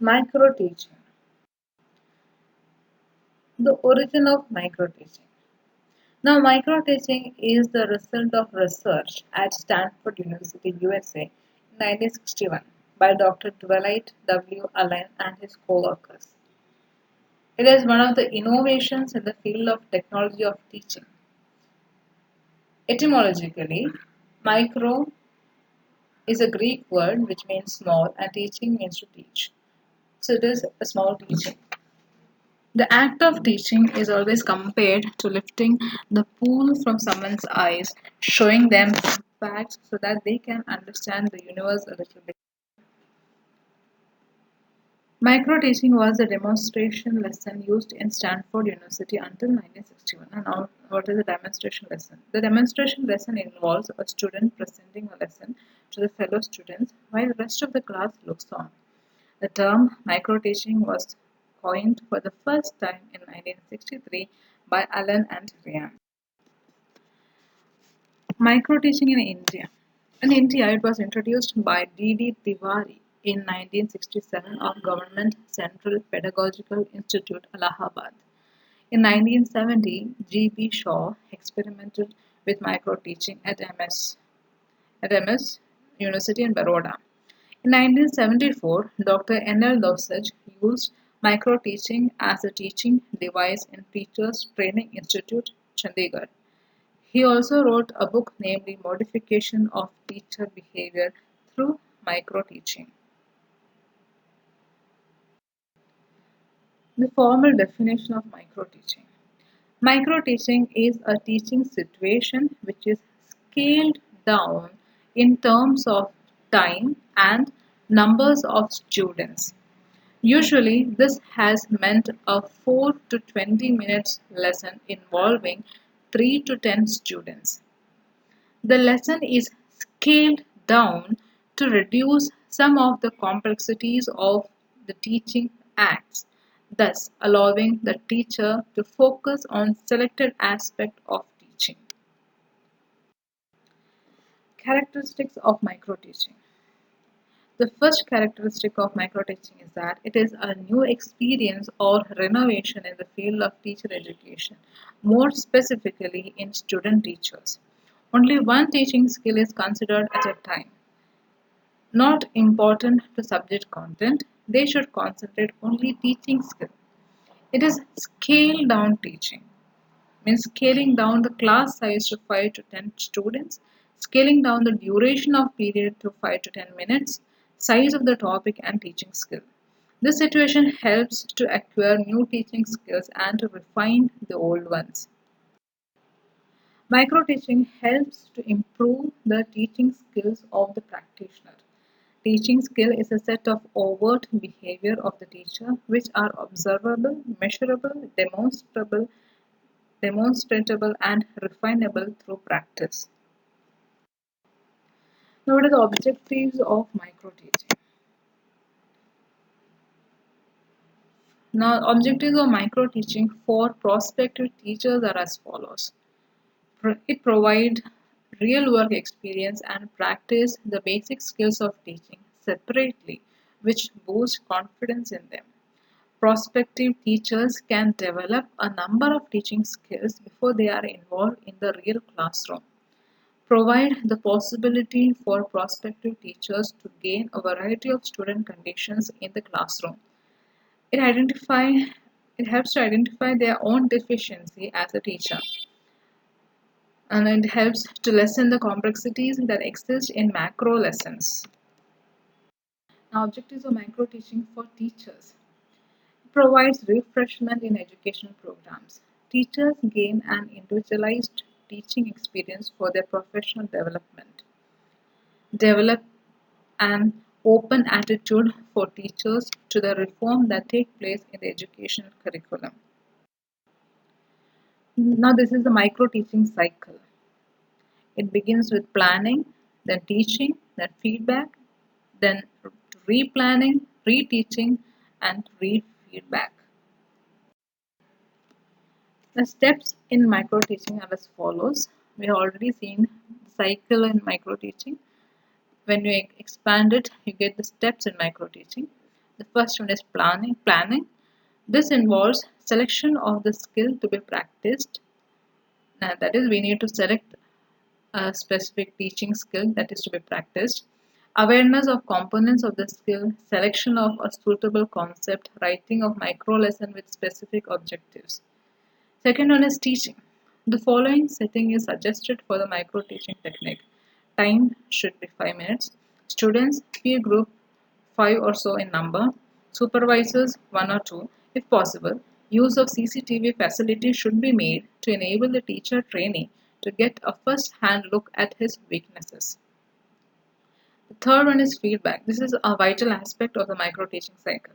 Micro-teaching. The origin of micro-teaching. Now, micro-teaching is the result of research at Stanford University, USA, in 1961 by Dr. Dwight W. Allen and his co-workers. It is one of the innovations in the field of technology of teaching. Etymologically, micro is a Greek word which means small and teaching means to teach. So it is a small teaching. The act of teaching is always compared to lifting the pool from someone's eyes, showing them facts so that they can understand the universe a little bit. Micro teaching was a demonstration lesson used in Stanford University until 1961. And now, what is a demonstration lesson? The demonstration lesson involves a student presenting a lesson to the fellow students while the rest of the class looks on. The term micro-teaching was coined for the first time in 1963 by Allen and Ryan. Micro-teaching in India. In India, it was introduced by D.D. Tiwari in 1967 of Government Central Pedagogical Institute, Allahabad. In 1970, G.B. Shaw experimented with micro-teaching at MS University in Baroda. In 1974, Dr. N.L. Dosage used micro-teaching as a teaching device in Teachers Training Institute, Chandigarh. He also wrote a book named The Modification of Teacher Behavior Through Micro-Teaching. The formal definition of micro-teaching. Micro-teaching is a teaching situation which is scaled down in terms of time and numbers of students. Usually, this has meant a 4 to 20 minutes lesson involving 3 to 10 students. The lesson is scaled down to reduce some of the complexities of the teaching acts, thus allowing the teacher to focus on selected aspect of teaching. Characteristics of micro-teaching. The first characteristic of micro-teaching is that it is a new experience or renovation in the field of teacher education, more specifically in student teachers. Only one teaching skill is considered at a time. Not important to subject content, they should concentrate only teaching skill. It is scale down teaching, means scaling down the class size to 5 to 10 students, scaling down the duration of period to 5 to 10 minutes, size of the topic and teaching skill. This situation helps to acquire new teaching skills and to refine the old ones. Micro teaching helps to improve the teaching skills of the practitioner. Teaching skill is a set of overt behavior of the teacher which are observable, measurable, demonstrable and refinable through practice. Now, what are the objectives of micro teaching? Now, objectives of micro teaching for prospective teachers are as follows. It provides real work experience and practice the basic skills of teaching separately, which boost confidence in them. Prospective teachers can develop a number of teaching skills before they are involved in the real classroom. Provide the possibility for prospective teachers to gain a variety of student conditions in the classroom. It identify it helps to identify their own deficiency as a teacher, and it helps to lessen the complexities that exist in macro lessons. Now, objectives of micro teaching for teachers. It provides refreshment in education programs. Teachers gain an individualized teaching experience for their professional development. Develop an open attitude for teachers to the reform that take place in the educational curriculum. Now, this is the micro teaching cycle. It begins with planning, then teaching, then feedback, then replanning, reteaching, and re-feedback. The steps in micro teaching are as follows. We have already seen the cycle in micro teaching. When you expand it, you get the steps in micro teaching. The first one is planning. Planning. This involves selection of the skill to be practiced. That is, we need to select a specific teaching skill that is to be practiced. Awareness of components of the skill, selection of a suitable concept, writing of micro lesson with specific objectives. Second one is teaching. The following setting is suggested for the micro teaching technique. Time should be 5 minutes. Students, peer group 5 or so in number. Supervisors 1 or 2. If possible, use of CCTV facility should be made to enable the teacher trainee to get a first hand look at his weaknesses. The third one is feedback. This is a vital aspect of the micro teaching cycle.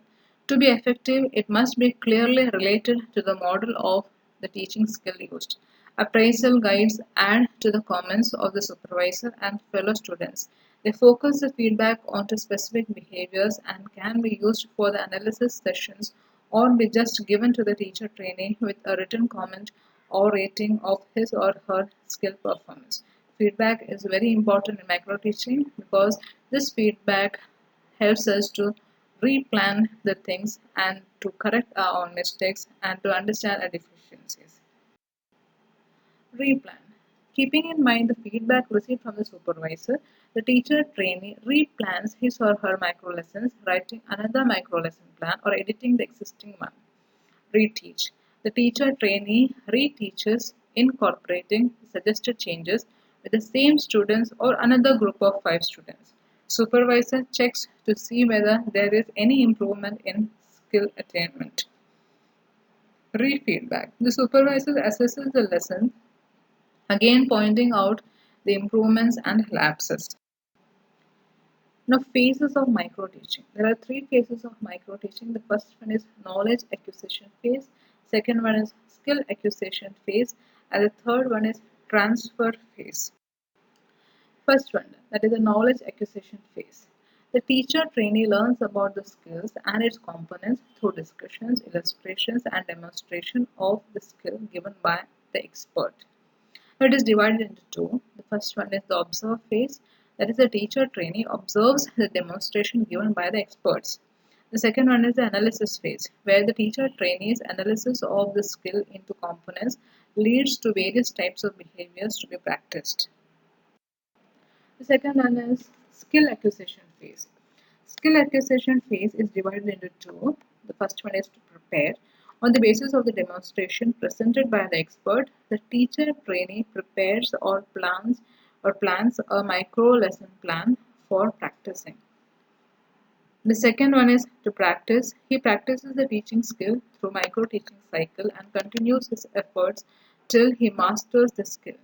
To be effective, it must be clearly related to the model of the teaching skill used. Appraisal guides add to the comments of the supervisor and fellow students. They focus the feedback onto specific behaviors and can be used for the analysis sessions or be just given to the teacher trainee with a written comment or rating of his or her skill performance. Feedback is very important in micro teaching because this feedback helps us to replan the things and to correct our own mistakes and to understand our deficiencies. Replan. Keeping in mind the feedback received from the supervisor, the teacher trainee replans his or her micro lessons, writing another micro lesson plan or editing the existing one. Reteach. The teacher trainee reteaches, incorporating suggested changes with the same students or another group of 5 students. Supervisor checks to see whether there is any improvement in skill attainment. Re-feedback. The supervisor assesses the lesson, again pointing out the improvements and lapses. Now, phases of micro teaching. There are 3 phases of micro teaching. The first one is knowledge acquisition phase, second one is skill acquisition phase, and the third one is transfer phase. First one, that is the knowledge acquisition phase. The teacher trainee learns about the skills and its components through discussions, illustrations, and demonstration of the skill given by the expert. It is divided into two. The first one is the observe phase, that is, the teacher trainee observes the demonstration given by the experts. The second one is the analysis phase, where the teacher trainee's analysis of the skill into components leads to various types of behaviors to be practiced. The second one is skill acquisition phase. Skill acquisition phase is divided into two. The first one is to prepare. On the basis of the demonstration presented by the expert, the teacher trainee prepares or plans a micro lesson plan for practicing. The second one is to practice. He practices the teaching skill through micro teaching cycle and continues his efforts till he masters the skill.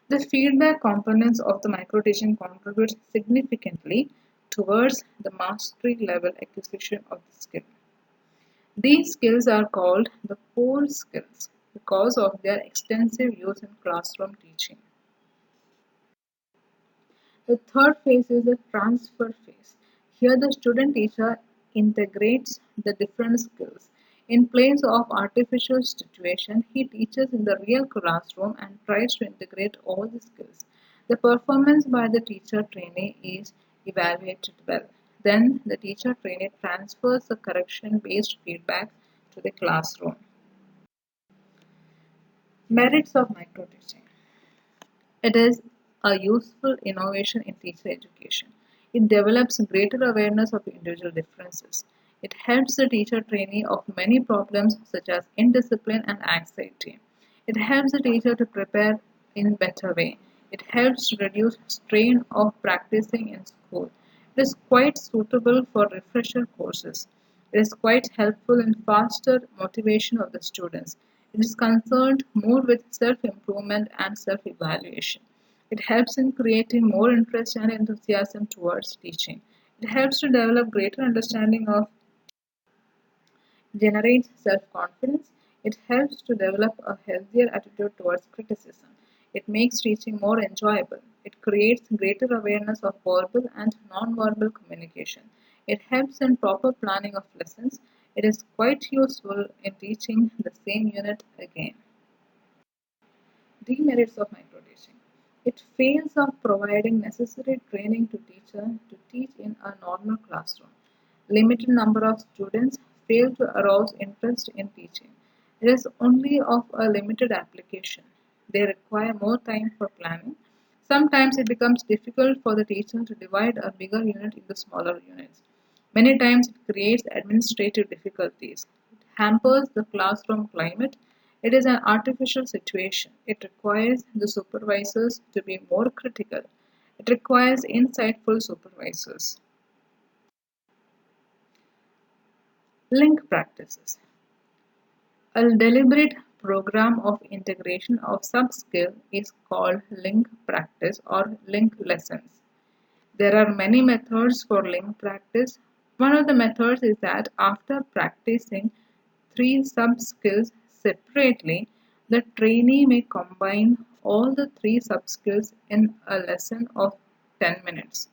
The feedback components of the micro teaching contribute significantly towards the mastery level acquisition of the skill. These skills are called the core skills because of their extensive use in classroom teaching. The third phase is the transfer phase. Here the student teacher integrates the different skills. In place of artificial situation, he teaches in the real classroom and tries to integrate all the skills. The performance by the teacher trainee is evaluated well. Then the teacher trainee transfers the correction based feedback to the classroom. Merits of micro teaching. It is a useful innovation in teacher education. It develops greater awareness of individual differences. It helps the teacher trainee of many problems such as indiscipline and anxiety. It helps the teacher to prepare in better way. It helps to reduce strain of practicing in school. It is quite suitable for refresher courses. It is quite helpful in faster motivation of the students. It is concerned more with self improvement and self evaluation. It helps in creating more interest and enthusiasm towards teaching. It helps to develop greater understanding of, generates self confidence. It helps to develop a healthier attitude towards criticism. It makes teaching more enjoyable. It creates greater awareness of verbal and non-verbal communication. It helps in proper planning of lessons. It is quite useful in teaching the same unit again. Demerits of microteaching. It fails of providing necessary training to teacher to teach in a normal classroom. limited number of students fail to arouse interest in teaching. It is only of a limited application. They require more time for planning. Sometimes it becomes difficult for the teacher to divide a bigger unit into smaller units. Many times it creates administrative difficulties. It hampers the classroom climate. It is an artificial situation. It requires the supervisors to be more critical. It requires insightful supervisors. Link practices. A deliberate program of integration of sub-skill is called link practice or link lessons. There are many methods for link practice. One of the methods is that after practicing three sub-skills separately, the trainee may combine all the three sub-skills in a lesson of 10 minutes.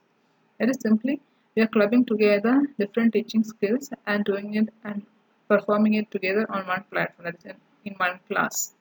That is simply we are clubbing together different teaching skills and doing it and performing it together on one platform, that is in one class.